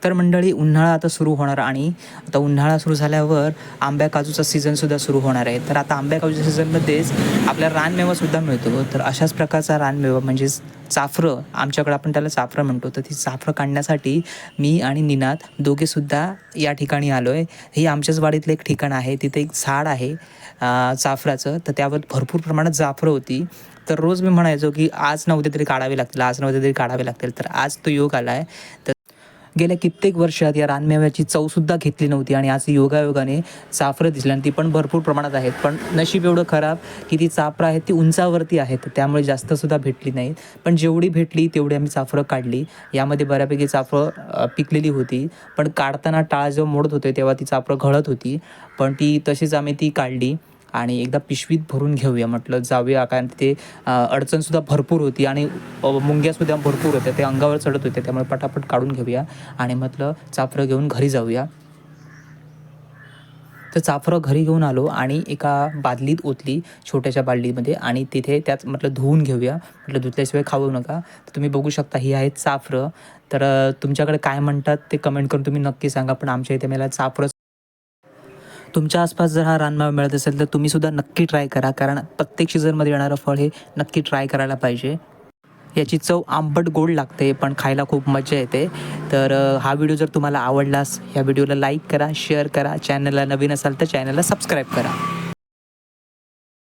तर मंडळी, उन्हाळा आता सुरू होणार आणि आता उन्हाळा सुरू झाल्यावर आंब्या काजूचा सीझनसुद्धा सुरू होणार आहे. तर आता आंब्या काजूच्या सीझनमध्येच आपल्याला रानमेवासुद्धा मिळतो. तर अशाच प्रकारचा रानमेवा म्हणजेच चाफरं, आमच्याकडं आपण त्याला चाफरं म्हणतो. तर ती चाफरं काढण्यासाठी मी आणि निनाद दोघेसुद्धा या ठिकाणी आलो आहे. ही आमच्याच वाडीतलं एक ठिकाण आहे. तिथे एक झाड आहे चाफराचं. तर त्यावर भरपूर प्रमाणात जाफरं होती. तर रोज मी म्हणायचो की आज ना उद्या तरी काढावे लागतील, आज ना उद्या तरी काढावे लागतील. तर आज तो योग आला आहे. तर गेल्या कित्येक वर्षात या रानमेव्याची चवसुद्धा घेतली नव्हती आणि आज योगायोगाने चाफरं दिसली आणि ती पण भरपूर प्रमाणात आहेत. पण नशीब एवढं खराब की ती चाफरं आहेत ती उंचावरती आहेत, त्यामुळे जास्तसुद्धा भेटली नाहीत. पण जेवढी भेटली तेवढी आम्ही चाफरं काढली. यामध्ये बऱ्यापैकी चाफरं पिकलेली होती, पण काढताना टाळ जेव्हा मोडत होते तेव्हा ती चाफरं घळत होती. पण ती तशीच आम्ही ती काढली आणि एकदा पिशवीत भरून घेऊया म्हटलं, जाऊया. कारण तिथे अडचणसुद्धा भरपूर होती आणि मुंग्यासुद्धा भरपूर होत्या, ते अंगावर चढत होते. त्यामुळे पटापट काढून घेऊया आणि म्हटलं चाफरं घेऊन घरी जाऊया. तर चाफरं घरी घेऊन आलो आणि एका बादलीत ओतली, छोट्याशा बादलीमध्ये, आणि तिथे त्यात म्हटलं धुवून घेऊया. म्हटलं धुतल्याशिवाय खाऊ नका. तर तुम्ही बघू शकता ही आहेत चाफरं. तर तुमच्याकडे काय म्हणतात ते कमेंट करून तुम्ही नक्की सांगा. पण आमच्या इथे मला चाफरं. तुमच्या आसपास जर हा रानमेवा मिळत असेल तर तुम्हीसुद्धा नक्की ट्राय करा, कारण प्रत्येक सीझनमध्ये येणारं फळ हे नक्की ट्राय करायला पाहिजे. याची चव आंबट गोड लागते, पण खायला खूप मजा येते. तर हा व्हिडिओ जर तुम्हाला आवडलास, ह्या व्हिडिओला लाईक करा, शेअर करा, चॅनलला नवीन असाल तर चॅनलला सबस्क्राईब करा.